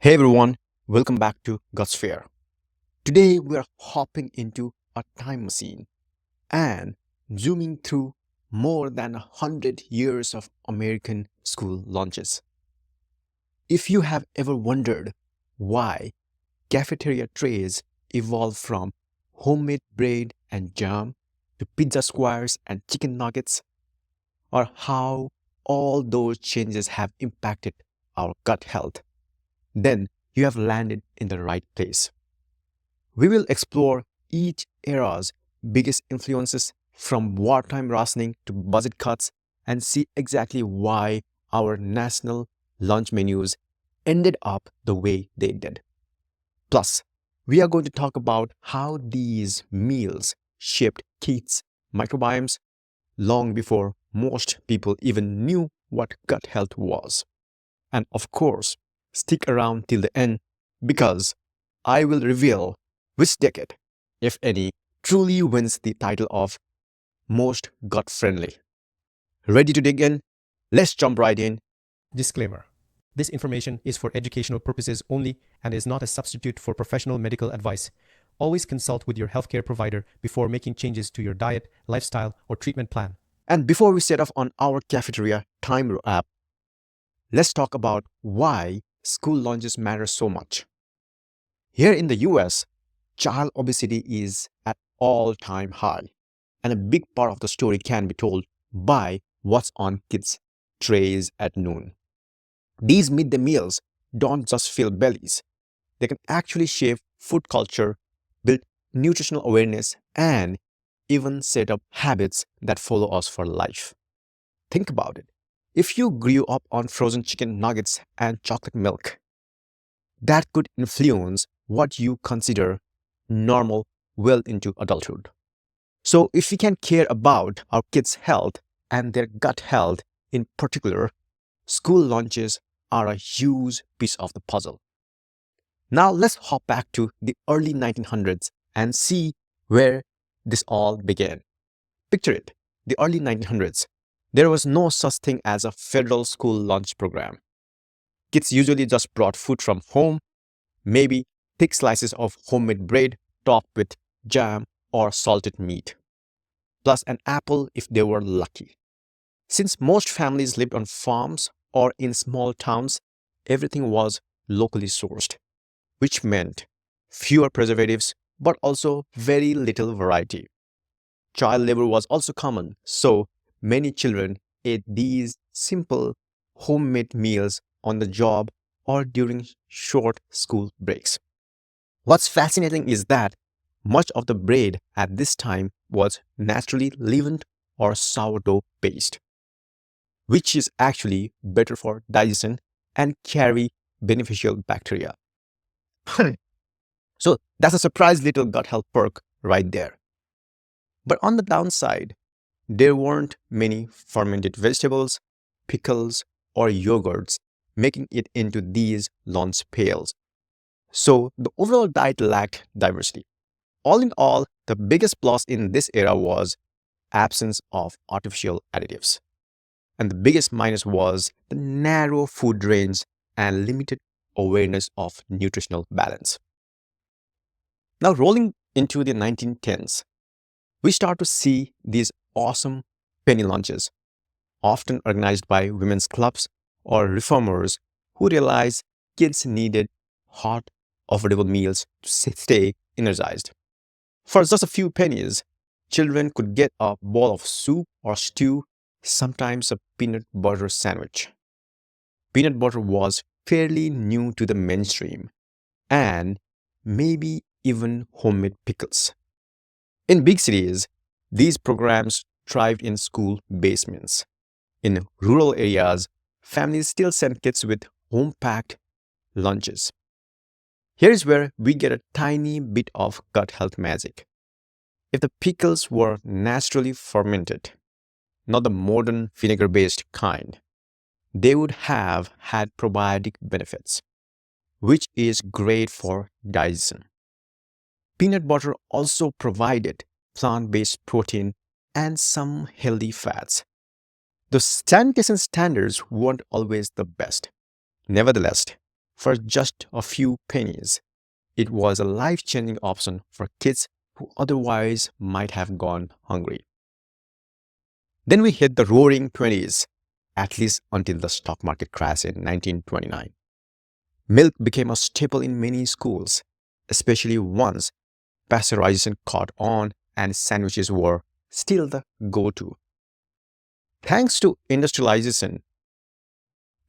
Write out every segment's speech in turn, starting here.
Hey everyone, welcome back to God's Fair. Today we are hopping into a time machine and zooming through more than 100 years of American school lunches. If you have ever wondered why cafeteria trays evolved from homemade bread and jam to pizza squares and chicken nuggets, or how all those changes have impacted our gut health, then you have landed in the right place. We will explore each era's biggest influences from wartime rationing to budget cuts and see exactly why our national lunch menus ended up the way they did. Plus, we are going to talk about how these meals shaped kids' microbiomes long before most people even knew what gut health was. And of course, stick around till the end because I will reveal which decade, if any, truly wins the title of most gut friendly. Ready to dig in? Let's jump right in. Disclaimer. This information is for educational purposes only and is not a substitute for professional medical advice. Always consult with your healthcare provider before making changes to your diet, lifestyle, or treatment plan. And before we set off on our cafeteria time app, let's talk about why school lunches matter so much. Here in the US, child obesity is at all-time high, and a big part of the story can be told by what's on kids' trays at noon. These midday meals don't just fill bellies, they can actually shape food culture, build nutritional awareness, and even set up habits that follow us for life. Think about it. If you grew up on frozen chicken nuggets and chocolate milk, that could influence what you consider normal well into adulthood. So, if we can care about our kids' health and their gut health in particular, school lunches are a huge piece of the puzzle. Now, let's hop back to the early 1900s and see where this all began. Picture it, the early 1900s. There was no such thing as a federal school lunch program. Kids usually just brought food from home, maybe thick slices of homemade bread topped with jam or salted meat, plus an apple if they were lucky. Since most families lived on farms or in small towns, everything was locally sourced, which meant fewer preservatives but also very little variety. Child labor was also common, so many children ate these simple homemade meals on the job or during short school breaks. What's fascinating is that much of the bread at this time was naturally leavened or sourdough based, which is actually better for digestion and carry beneficial bacteria. So that's a surprise little gut health perk right there. But on the downside, there weren't many fermented vegetables, pickles, or yogurts making it into these lunch pails. So the overall diet lacked diversity. All in all, the biggest plus in this era was absence of artificial additives. And the biggest minus was the narrow food range and limited awareness of nutritional balance. Now, rolling into the 1910s, we start to see these awesome penny lunches, often organized by women's clubs or reformers who realized kids needed hot, affordable meals to stay energized. For just a few pennies, children could get a bowl of soup or stew, sometimes a peanut butter sandwich. Peanut butter was fairly new to the mainstream, and maybe even homemade pickles. In big cities, these programs thrived in school basements. In rural areas, families still sent kids with home packed lunches. Here's where we get a tiny bit of gut health magic. If the pickles were naturally fermented, not the modern vinegar based kind, they would have had probiotic benefits, which is great for digestion. Peanut butter also provided plant based protein and some healthy fats. The sanitation standards weren't always the best. Nevertheless, for just a few pennies. It was a life-changing option for kids who otherwise might have gone hungry. Then we hit the roaring 20s, at least until the stock market crash in 1929. Milk became a staple in many schools, especially once pasteurization caught on and sandwiches were still the go-to. Thanks to industrialization,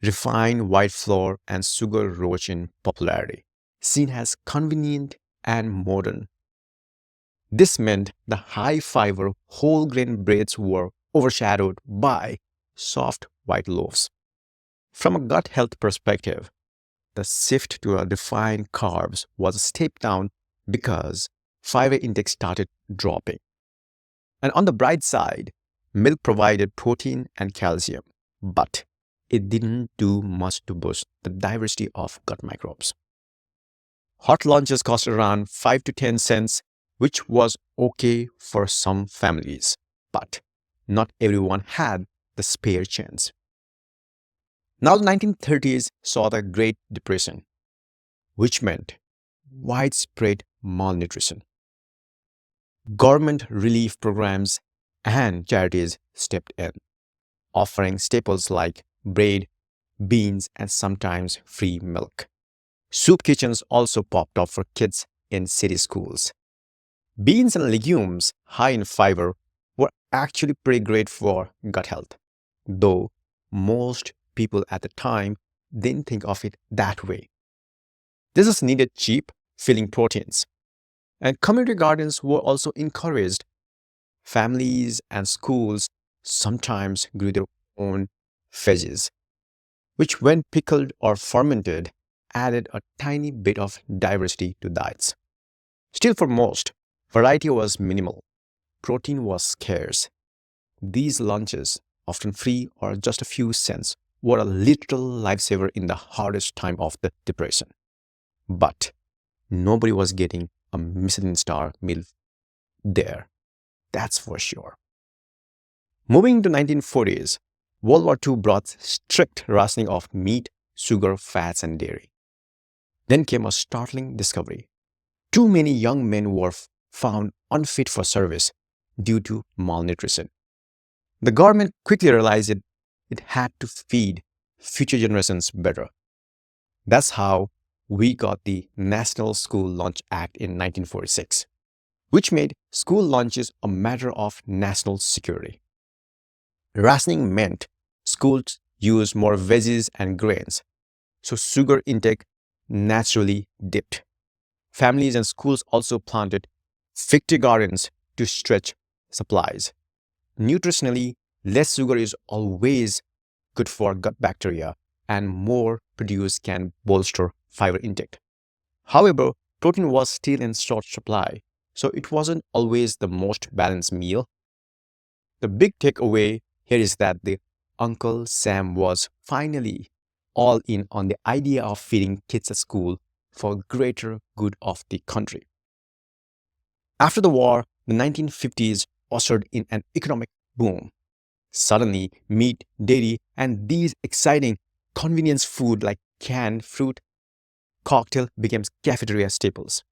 refined white flour and sugar rose in popularity, seen as convenient and modern. This meant the high-fiber whole grain breads were overshadowed by soft white loaves. From a gut health perspective, the shift to a refined carbs was a step down because fiber intake started dropping. And on the bright side, milk provided protein and calcium, but it didn't do much to boost the diversity of gut microbes. Hot lunches cost around 5 to 10 cents, which was okay for some families, but not everyone had the spare change. Now the 1930s saw the Great Depression, which meant widespread malnutrition. Government relief programs and charities stepped in, offering staples like bread, beans, and sometimes free milk. Soup kitchens also popped up for kids in city schools. Beans and legumes high in fiber were actually pretty great for gut health, though most people at the time didn't think of it that way. This is needed cheap, filling proteins. And community gardens were also encouraged. Families and schools sometimes grew their own veggies, which, when pickled or fermented, added a tiny bit of diversity to diets. Still, for most, variety was minimal. Protein was scarce. These lunches, often free or just a few cents, were a literal lifesaver in the hardest time of the Depression. But nobody was getting a Michelin star meal there, that's for sure. Moving to 1940s, World War II brought strict rationing of meat, sugar, fats, and dairy. Then came a startling discovery. Too many young men were found unfit for service due to malnutrition. The government quickly realized it had to feed future generations better. That's how we got the National School Lunch Act in 1946, which made school lunches a matter of national security. Rationing meant schools used more veggies and grains, so sugar intake naturally dipped. Families and schools also planted fig tree gardens to stretch supplies. Nutritionally, less sugar is always good for gut bacteria, and more produce can bolster fiber intake. However, protein was still in short supply, so it wasn't always the most balanced meal. The big takeaway here is that the Uncle Sam was finally all in on the idea of feeding kids at school for greater good of the country. After the war, the 1950s ushered in an economic boom. Suddenly, meat, dairy, and these exciting convenience food like canned fruit cocktail became cafeteria staples.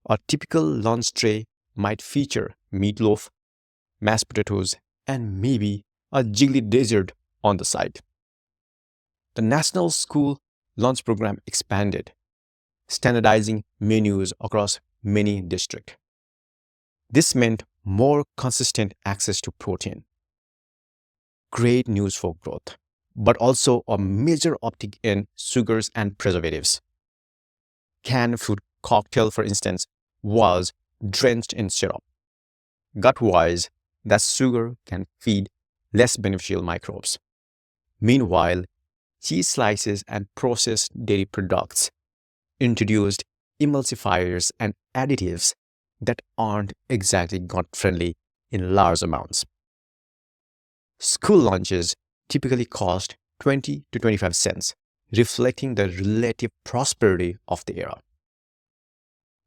A typical lunch tray might feature meatloaf, mashed potatoes, and maybe a jiggly dessert on the side. The National School Lunch Program expanded, standardizing menus across many districts. This meant more consistent access to protein. Great news for growth, but also a major uptick in sugars and preservatives. Canned fruit cocktail, for instance, was drenched in syrup. Gut-wise, that sugar can feed less beneficial microbes. Meanwhile, cheese slices and processed dairy products introduced emulsifiers and additives that aren't exactly gut-friendly in large amounts. School lunches typically cost 20 to 25 cents, reflecting the relative prosperity of the era.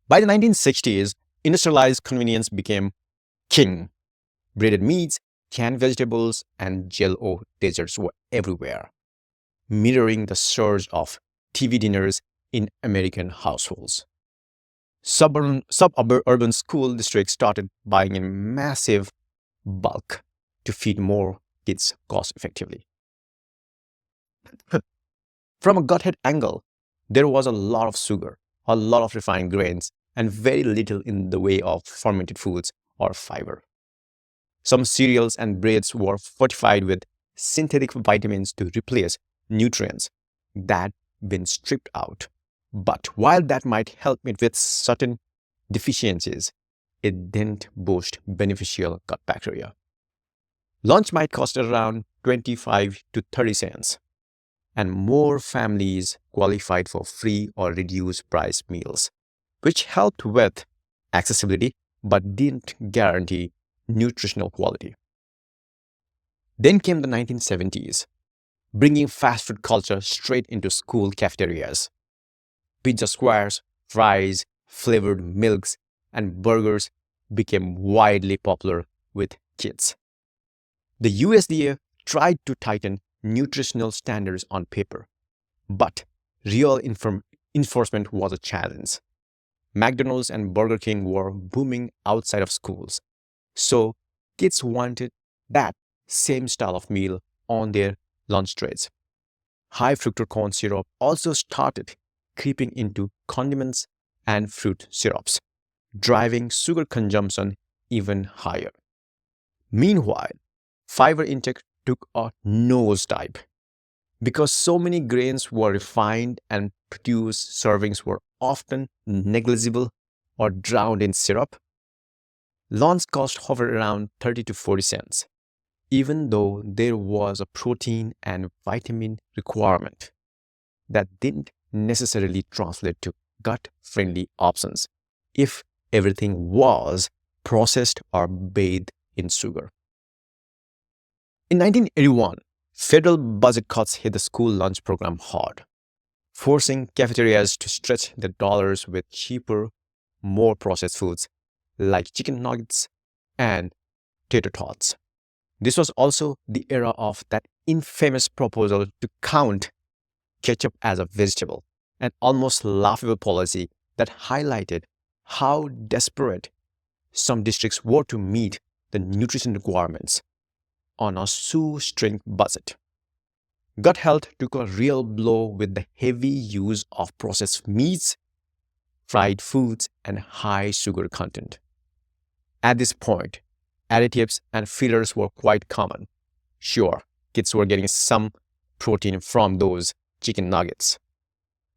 By the 1960s, industrialized convenience became king. Breaded meats, canned vegetables, and Jell-O desserts were everywhere, mirroring the surge of TV dinners in American households. Suburban school districts started buying in massive bulk to feed more kids cost effectively. From a gut health angle, there was a lot of sugar, a lot of refined grains, and very little in the way of fermented foods or fiber. Some cereals and breads were fortified with synthetic vitamins to replace nutrients that been stripped out. But while that might help it with certain deficiencies, it didn't boost beneficial gut bacteria. Lunch might cost around 25 to 30 cents, and more families qualified for free or reduced price meals, which helped with accessibility but didn't guarantee nutritional quality. Then came the 1970s, bringing fast food culture straight into school cafeterias. Pizza squares, fries, flavored milks, and burgers became widely popular with kids. The USDA tried to tighten nutritional standards on paper, but real enforcement was a challenge. McDonald's and Burger King were booming outside of schools, so kids wanted that same style of meal on their lunch trays. High fructose corn syrup also started creeping into condiments and fruit syrups, driving sugar consumption even higher. Meanwhile, fiber intake took a nosedive. Because so many grains were refined and produced, servings were often negligible or drowned in syrup. Lunch cost hovered around 30 to 40 cents, even though there was a protein and vitamin requirement that didn't necessarily translate to gut-friendly options if everything was processed or bathed in sugar. In 1981, federal budget cuts hit the school lunch program hard, forcing cafeterias to stretch their dollars with cheaper, more processed foods like chicken nuggets and tater tots. This was also the era of that infamous proposal to count ketchup as a vegetable, an almost laughable policy that highlighted how desperate some districts were to meet the nutrition requirements on a shoestring budget. Gut health took a real blow with the heavy use of processed meats, fried foods, and high sugar content. At this point, additives and fillers were quite common. Sure, kids were getting some protein from those chicken nuggets,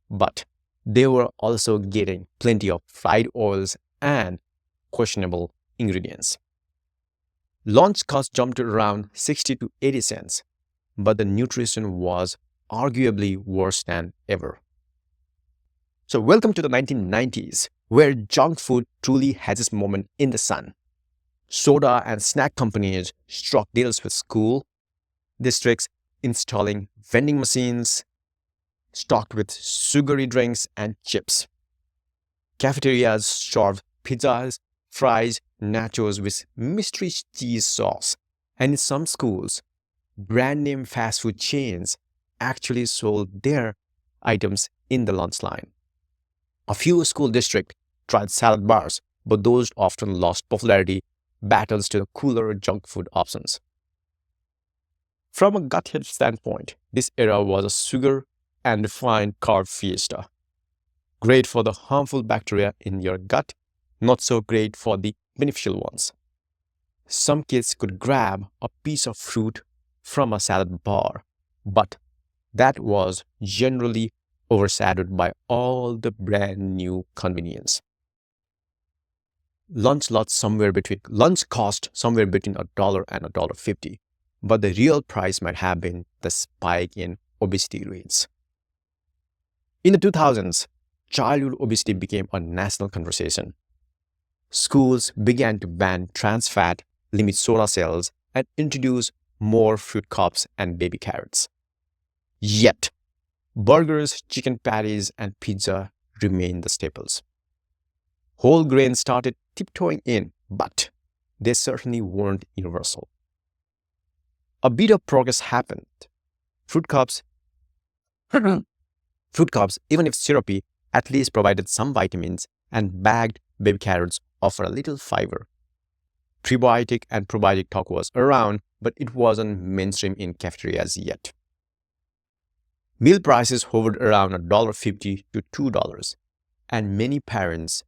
but they were also getting plenty of fried oils and questionable ingredients. Lunch cost jumped to around 60 to 80 cents, but the nutrition was arguably worse than ever. So welcome to the 1990s, where junk food truly has its moment in the sun. Soda and snack companies struck deals with school districts, installing vending machines stocked with sugary drinks and chips. Cafeterias served pizzas, fries, nachos with mystery cheese sauce. And in some schools, brand name fast food chains actually sold their items in the lunch line. A few school districts tried salad bars, but those often lost popularity battles to the cooler junk food options. From a gut health standpoint, this era was a sugar and refined carb fiesta. Great for the harmful bacteria in your gut, not so great for the beneficial ones. Some kids could grab a piece of fruit from a salad bar, but that was generally overshadowed by all the brand new convenience. Lunch cost somewhere between $1 and $1.50, but the real price might have been the spike in obesity rates. In the 2000s, childhood obesity became a national conversation. Schools began to ban trans fat, limit soda sales, and introduce more fruit cups and baby carrots. Yet, burgers, chicken patties, and pizza remain the staples. Whole grains started tiptoeing in, but they certainly weren't universal. A bit of progress happened. Fruit cups Fruit cups, even if syrupy, at least provided some vitamins, and bagged baby carrots offer a little fiber. Prebiotic and probiotic talk was around, but it wasn't mainstream in cafeterias yet. Meal prices hovered around $1.50 to $2, and many parents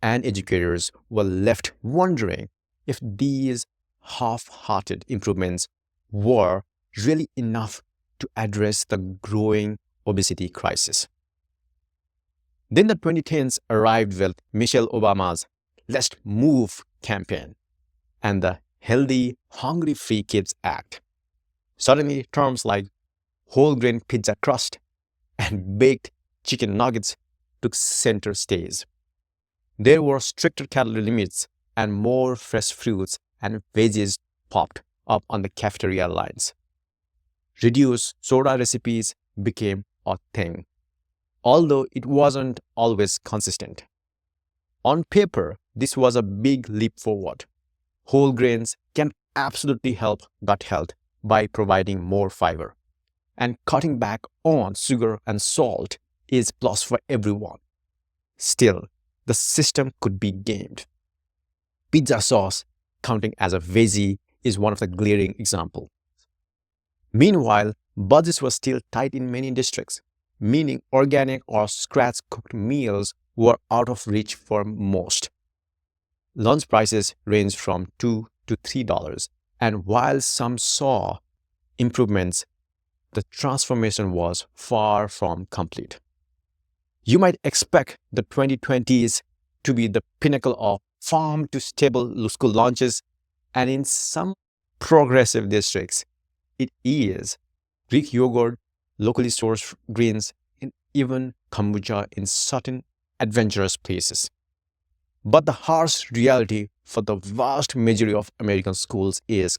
and educators were left wondering if these half-hearted improvements were really enough to address the growing obesity crisis. Then the 2010s arrived with Michelle Obama's Let's Move campaign and the Healthy, Hungry Free Kids Act. Suddenly, terms like whole grain pizza crust and baked chicken nuggets took center stage. There were stricter calorie limits and more fresh fruits and veggies popped up on the cafeteria lines. Reduced soda recipes became a thing, although it wasn't always consistent. On paper, this was a big leap forward. Whole grains can absolutely help gut health by providing more fiber. And cutting back on sugar and salt is plus for everyone. Still, the system could be gamed. Pizza sauce, counting as a veggie, is one of the glaring examples. Meanwhile, budgets were still tight in many districts, meaning organic or scratch-cooked meals were out of reach for most. Lunch prices ranged from $2 to $3, and while some saw improvements, the transformation was far from complete. You might expect the 2020s to be the pinnacle of farm to stable school lunches, and in some progressive districts, it is Greek yogurt, locally sourced greens, and even kombucha in certain adventurous places. But the harsh reality for the vast majority of American schools is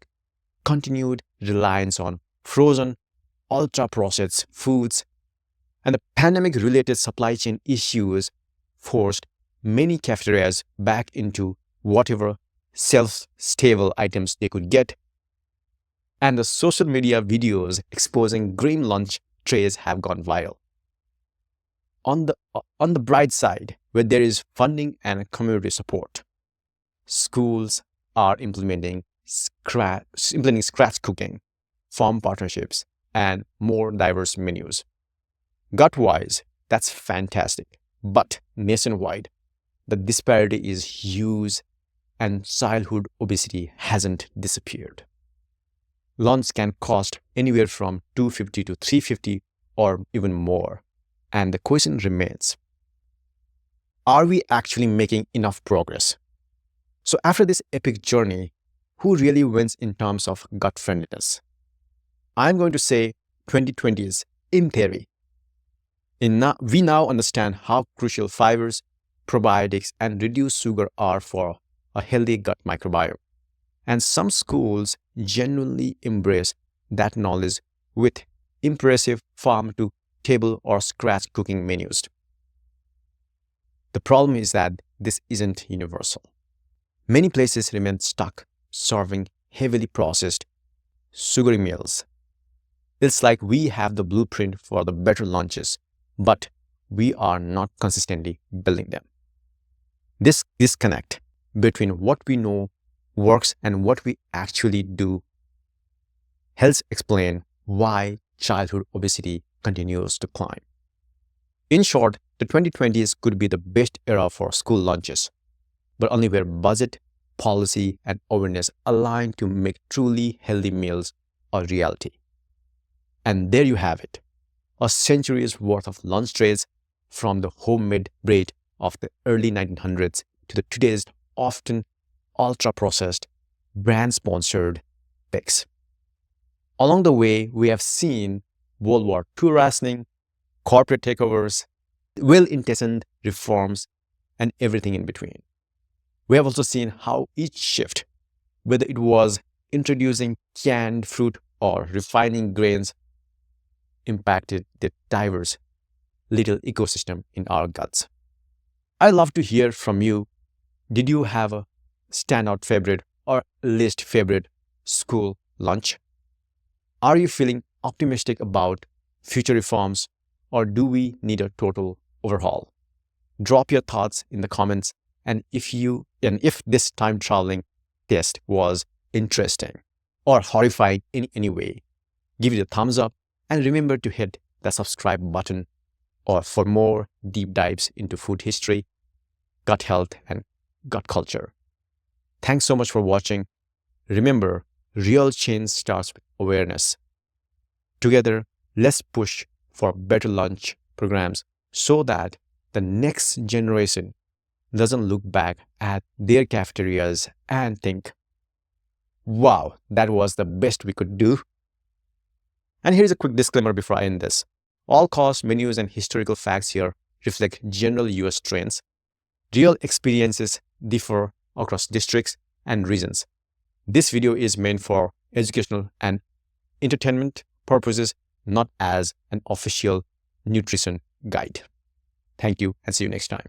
continued reliance on frozen, ultra-processed foods, and the pandemic-related supply chain issues forced many cafeterias back into whatever shelf-stable items they could get. And the social media videos exposing grim lunch trays have gone viral. On the bright side, where there is funding and community support, schools are implementing scratch cooking, farm partnerships, and more diverse menus. Gut-wise, that's fantastic, but nationwide, the disparity is huge and childhood obesity hasn't disappeared. Lunch can cost anywhere from $250 to $350 or even more, and the question remains, are we actually making enough progress? So after this epic journey, who really wins in terms of gut friendliness? I'm going to say 2020s in theory. We now understand how crucial fibers, probiotics, and reduced sugar are for a healthy gut microbiome. And some schools genuinely embrace that knowledge with impressive farm-to-table or scratch cooking menus. The problem is that this isn't universal. Many places remain stuck serving heavily processed, sugary meals. It's like we have the blueprint for the better lunches, but we are not consistently building them. This disconnect between what we know works and what we actually do helps explain why childhood obesity continues to climb. In short, the 2020s could be the best era for school lunches, but only where budget, policy, and awareness align to make truly healthy meals a reality. And there you have it, a century's worth of lunch trays, from the homemade bread of the early 1900s to the today's often ultra-processed, brand-sponsored bakes. Along the way, we have seen World War II rationing, corporate takeovers, well-intentioned reforms, and everything in between. We have also seen how each shift, whether it was introducing canned fruit or refining grains, impacted the diverse little ecosystem in our guts. I'd love to hear from you. Did you have a standout favorite or least favorite school lunch? Are you feeling optimistic about future reforms, or do we need a total overhaul? Drop your thoughts in the comments, and if this time traveling test was interesting or horrifying in any way, give it a thumbs up and remember to hit the subscribe button or for more deep dives into food history, gut health, and gut culture. Thanks so much for watching. Remember, real change starts with awareness. Together, let's push for better lunch programs so that the next generation doesn't look back at their cafeterias and think, wow, that was the best we could do. And here's a quick disclaimer before I end this. All cost, menus, and historical facts here reflect general US trends. Real experiences differ across districts and regions. This video is meant for educational and entertainment purposes, not as an official nutrition guide. Thank you and see you next time.